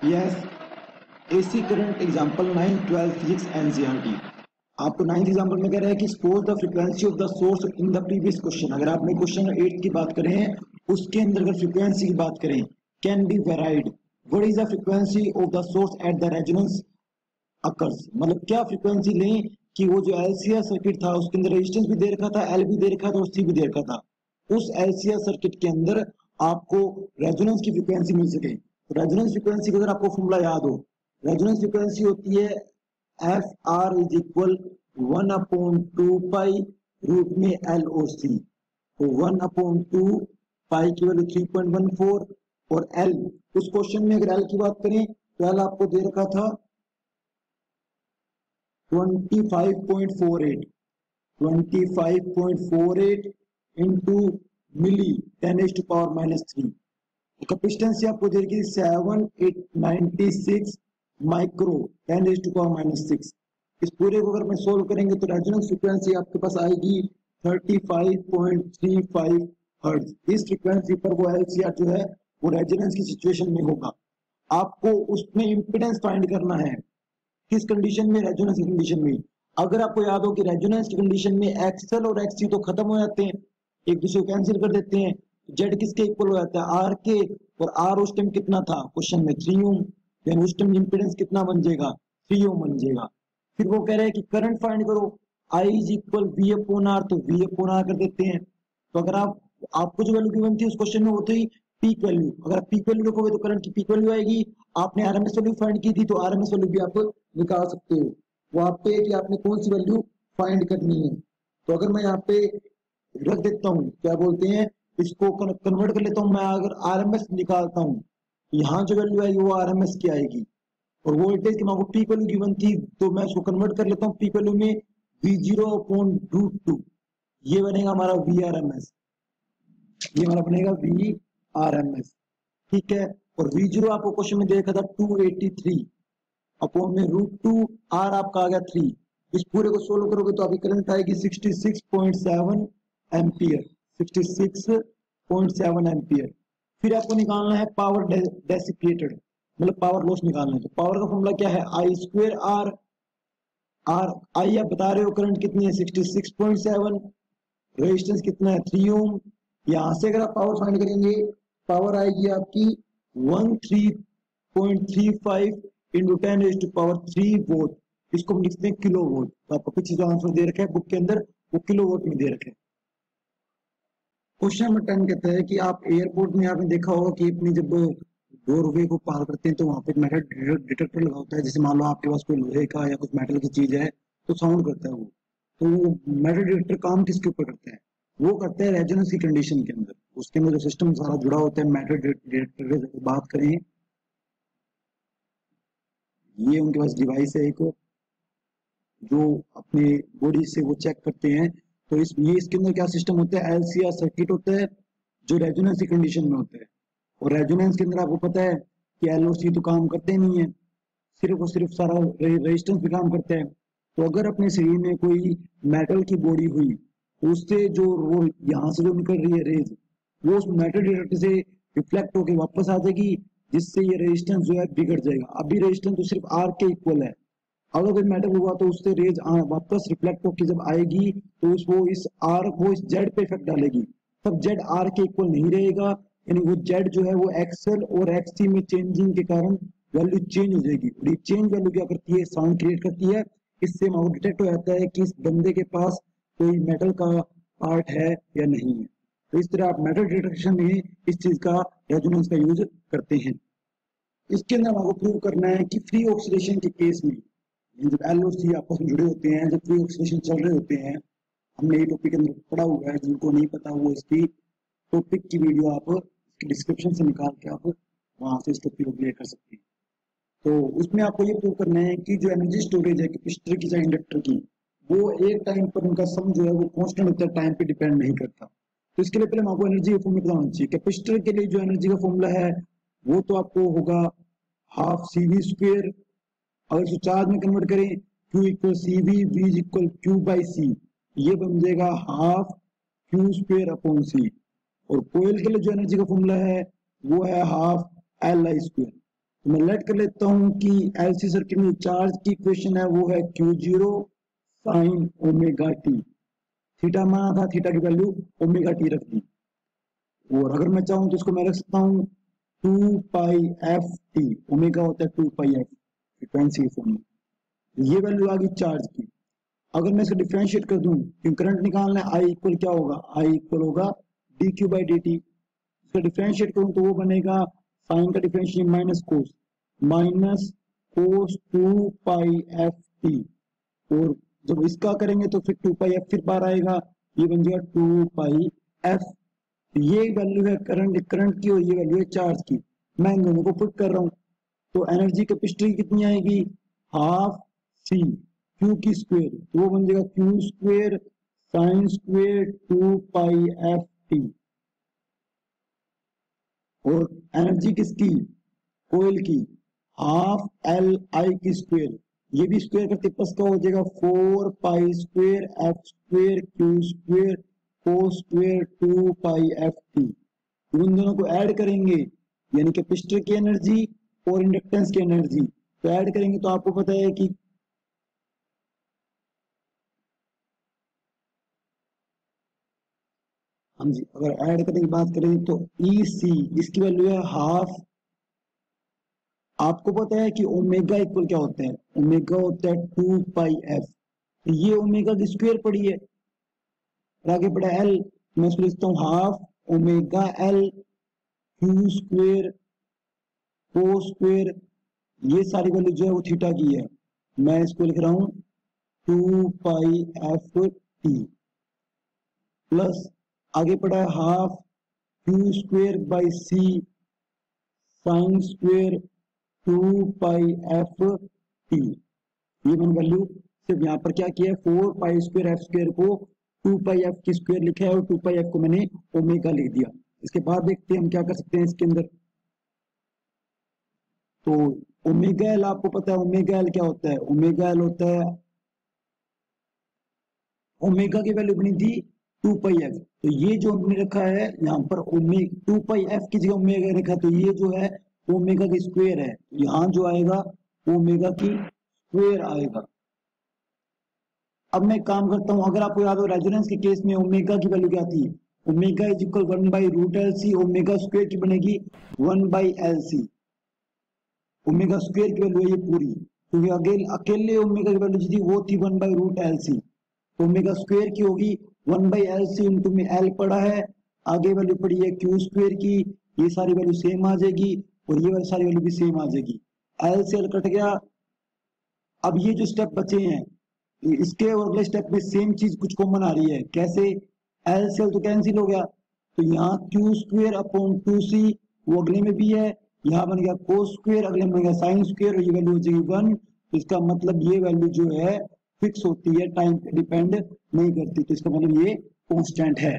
Yes, AC current example 9, 12 physics NCERT. आपको 9th example में कह रहा है कि suppose the frequency of the source in the previous question. अगर आपने क्वेश्चन 8 की बात करें उसके अंदर अगर फ्रीक्वेंसी की बात करें, can be varied, what is the frequency of the source at the resonance occurs. मतलब क्या फ्रीक्वेंसी लें कि वो जो एलसीआर सर्किट था उसके अंदर रेजिस्टेंस भी दे रखा था, एल भी दे रखा था और सी भी दे रखा था, उस एलसीआर सर्किट के अंदर आपको रेजोनेंस की फ्रीक्वेंसी मिल सके। तो रेजोनेंस फ्रीक्वेंसी का अगर आपको फॉर्मूला याद हो, रेजोनेंस फ्रीक्वेंसी होती है F R is equal 1/2 pi root में एल और सी। तो 1/2 पाई की वैल्यू 3.14 और एल, उस क्वेश्चन में अगर एल की बात करें तो एल आपको दे रखा था 25.48 इंटू मिली 10⁻⁻3। कैपेसिटेंस आपको दे रखी 7896 माइक्रो 10⁻⁻6। इस पूरे को अगर मैं सोल्व करेंगे तो रेजोनेंस फ्रीक्वेंसी आपके पास आएगी 35.35 हर्ट्ज। इस फ्रीक्वेंसी पर वो एलसीआर जो है वो रेजोनेंस की सिचुएशन में होगा। आपको उसमें इंपेडेंस फाइंड करना है, किस कंडीशन में, रेजोनेंस की कंडीशन में। अगर आपको याद हो कि रेजोनेंस की कंडीशन में एक्सएल और एक्ससी तो खत्म हो जाते हैं, एक दूसरे को कैंसिल कर देते हैं, जेड किसके इक्वल हो जाता है, आर के, और आर उस टाइम कितना था क्वेश्चन में 3 ओम, देन उस टाइम इंपेडेंस कितना बन जाएगा 3 ओम बन जाएगा। फिर वो कह रहे हैं कि करंट फाइंड करो, I is equal V upon R, तो वी अपॉन आर कर देते हैं। तो अगर आपको जो वैल्यू गिवन थी उस क्वेश्चन में वो थी पीक वैल्यू, अगर आप पीक वैल्यू रखोगे तो करंट की पीक वैल्यू आएगी। आपने आरएमएस वैल्यू फाइंड की थी तो आरएमएस वैल्यू भी आप निकाल सकते हो, वो आप पे कि आपने कौन सी वैल्यू फाइंड करनी है। तो अगर मैं यहाँ पे रख देता हूँ, क्या बोलते हैं, इसको कन्वर्ट कर लेता हूँ मैं, अगर आरएमएस निकालता हूँ यहाँ जो वैल्यू आएगी वो आरएमएस की आएगी, और वोल्टेज की आपको पीक वैल्यू गिवन थी तो मैं इसको कन्वर्ट कर लेता हूँ पीक वैल्यू में V0/√2, ये बनेगा हमारा VRMS, ये हमारा बनेगा VRMS, ठीक है। और V0 आपको क्वेश्चन में देखा था 283 अपॉन में √2, आर आपका आ गया 3। इस पूरे को सोल्व करोगे तो आपकी करंट आएगी 66.7 एम्पियर, 66.7 एम्पियर। फिर आपको निकालना है पावर डेसिपेटेड, मतलब पावर लॉस निकालना है। तो पावर का फॉर्मूला क्या है, I² R, आर आई आप बता रहे हो करंट कितनी है 66.7, रेजिस्टेंस कितना है 3 ओम। यहां से अगर आप पावर फाइंड करेंगे पावर आएगी आपकी 13.35 इंटू 10⁻³ वोल्ट, इसको हम लिखते हैं किलो वोल्ट। तो आपको पीछे जो आंसर दे रखा है बुक के अंदर वो किलो वोल्ट में दे रखे हैं। क्वेश्चन नंबर 10 कहता है कि आप एयरपोर्ट में आपने देखा होगा कि अपनी जब डोरवे को पार करते हैं तो वहां पे मेटल डिटेक्टर लगा होता है। जैसे मान लो आपके पास कोई लोहे का या कुछ मेटल की चीज है तो साउंड करता है वो, तो वो मेटल डिटेक्टर काम किसके ऊपर करता है, वो करता है रेजोनेंस की कंडीशन के अंदर। उसके अंदर जो सिस्टम सारा जुड़ा होता है मेटल डिटेक्टर की बात करें, ये उनके पास डिवाइस है एक जो अपने बॉडी से वो चेक करते हैं। तो इसके अंदर क्या सिस्टम होता है, एलसीआर सर्किट होता है जो रेजोनेंस की कंडीशन में होता है। और रेजोनेंस के अंदर आपको पता है कि एल और सी तो काम करते नहीं है, सिर्फ और सिर्फ सारा रेजिस्टेंस भी काम करता है। तो अगर अपने शरीर में कोई मेटल की बॉडी हुई तो उससे जो वो यहाँ से जो निकल रही है रेज, वो उस मेटल डिटेक्टर से रिफ्लेक्ट होकर वापस आ जाएगी, जिससे ये रेजिस्टेंस जो है बिगड़ जाएगा। अभी रेजिस्टेंस तो सिर्फ आर के इक्वल है, अगर कोई मेटल हुआ तो उससे रेज वापस रिफ्लेक्ट होकर जब आएगी तो वो इस आर वो इस जेड पे इफेक्ट डालेगी, तब जेड आर के इक्वल नहीं रहेगा, यानी वो जेड जो है वो एक्सएल और एक्ससी में चेंजिंग के कारण वैल्यू चेंज हो जाएगी। और ये चेंज वैल्यू क्या करती है, साउंड क्रिएट करती है। इससे हमारा डिटेक्ट हो जाता है कि इस बंदे के पास कोई मेटल का पार्ट है या नहीं है। तो इस तरह आप मेटल डिटेक्शन में इस चीज का रेजोनेंस का यूज करते हैं। इसके अंदर आपको प्रूव करना है कि फ्री ऑक्सीडेशन के केस में जब एल और सी आपस में जुड़े होते हैं, जब फ्री ऑक्सीडेशन चल रहे होते हैं, हमने ये टॉपिक के अंदर पढ़ा हुआ है, जिनको नहीं पता वो इसकी टॉपिक की वीडियो आप इसकी डिस्क्रिप्शन से निकाल के आप वहां से इस टॉपिक को क्लियर कर सकते हैं। तो उसमें आपको ये प्रूव करना है कि जो एनर्जी स्टोरेज है कैपेसिटर की चाहे इंडक्टर की, वो एक टाइम पर उनका सम जो है वो कांस्टेंट होता है, टाइम पे डिपेंड नहीं करता। तो इसके लिए पहले हम आपको एनर्जी का फॉर्मूला पता होना चाहिए। कैपेसिटर के लिए जो एनर्जी का फॉर्मूला है वो तो आपको होगा हाफ CV², अगर इसको चार्ज में कन्वर्ट करें Q equal CV, V equal Q/C, ये बन जाएगा हाफ Q² C। और कोयल के लिए जो एनर्जी का फॉर्मूला है वो है हाफ LI²। तो मैं लेट कर लेता हूं कि एलसी सर्किट में चार्ज की इक्वेशन है वो है Q0 sine omega T. Theta माना था, थीटा की वैल्यू ओमेगा टी रख दी, और अगर मैं चाहूं तो इसको मैं रख सकता हूं 2 पाई एफ टी। ओमेगा होता है 2 पाई एफ फ्रिक्वेंसी फॉर्म में। ये वैल्यू आ गई चार्ज की। अगर मैं इसको डिफरेंशिएट कर दूं, करंट निकालना है, आई इक्वल क्या होगा, आई इक्वल होगा D Q by D T. इसका डिफरेंशिएट करूं तो वो बनेगा साइन का differentiate minus cos 2 pi F T, और जब इसका करेंगे तो फिर 2 पाई एफ फिर बाहर आएगा, ये बन जाएगा 2 पाई एफ। ये वैल्यू है करंट की और ये वैल्यू है चार्ज की। मैं इन दोनों को पुट कर रहा हूं, तो एनर्जी कैपेसिटी कितनी आएगी, हाफ सी क्यू की स्क्वायर, तो वो बन जाएगा Q square sine square 2 pi F T. और एनर्जी किसकी, कोयल की, हाफ एल आई की स्क्वायर, ये भी स्क्वायर करते प्लस का हो जाएगा 4 pi square F square Q square cos square 2 pi F T. उन दोनों को ऐड करेंगे, यानी कैपेसिटर की एनर्जी और इंडक्टेंस की एनर्जी, तो ऐड करेंगे तो आपको पता है कि हम जी अगर ऐड करने की बात करें तो ई सी इसकी वैल्यू है हाफ। आपको पता है कि ओमेगा इक्वल क्या होता है, ओमेगा होता है 2 पाई एफ, ये ओमेगा की स्क्वायर पड़ी है, और आगे पड़ा एल, मैं इसको लिखता हूँ half omega L Q square को स्क्वायर, ये सारी वैल्यू जो है वो थीटा की है, मैं इसको लिख रहा हूं 2 पाई एफ टी, प्लस आगे पड़ा है half Q square by C sine square 2 pi F T. ये मैंने वैल्यू सिर्फ यहाँ पर क्या किया है, 4 पाई स्क्वायर एफ स्क्वायर को 2 पाई एफ की स्क्वायर लिखा है और 2 पाई एफ को मैंने ओमेगा लिख दिया। इसके बाद देखते हैं हम क्या कर सकते हैं इसके अंदर। तो ओमेगा एल आपको पता है, ओमेगा एल क्या होता है, ओमेगा एल होता है, ओमेगा की वैल्यू बनी थी 2 पाई एफ, तो ये जो हमने रखा है यहाँ पर ओमेगा 2 पाई एफ की जगह ओमेगा रखा, तो ये जो है ओमेगा की स्क्वायर है, यहाँ जो आएगा ओमेगा की स्क्वायर आएगा। अब मैं काम करता हूं, अगर आपको याद हो रेजोनेंस के केस में ओमेगा की वैल्यू क्या थी, omega is equal 1 by root L C, omega square की बनेगी 1 by L C, omega square की वैल्यू है ये पूरी, क्योंकि अकेले ओमेगा की वैल्यू थी वो थी 1 बाई रूट एल सी, तो ओमेगा स्क्वायर की होगी 1 बाई एल सी इंटू में एल पड़ा है, आगे वैल्यू पड़ी है क्यू स्क्वायर की, ये सारी वैल्यू सेम आ जाएगी और ये वाली सारी वैल्यू भी सेम आ जाएगी, एल से एल कट गया। अब ये जो स्टेप बचे हैं इसके और अगले स्टेप में सेम चीज कुछ कॉमन आ रही है, कैसे, एल से एल तो कैंसिल हो गया, तो यहाँ क्यू स्क्वायर अपॉन 2c वो अगले में भी है, यहाँ बन गया कोस स्क्वायर, अगले में बन गया साइन स्क्वायर, और ये वैल्यू हो जाएगी 1, तो इसका मतलब ये वैल्यू जो है फिक्स होती है, टाइम पे डिपेंड नहीं करती, तो इसका मतलब ये कांस्टेंट है।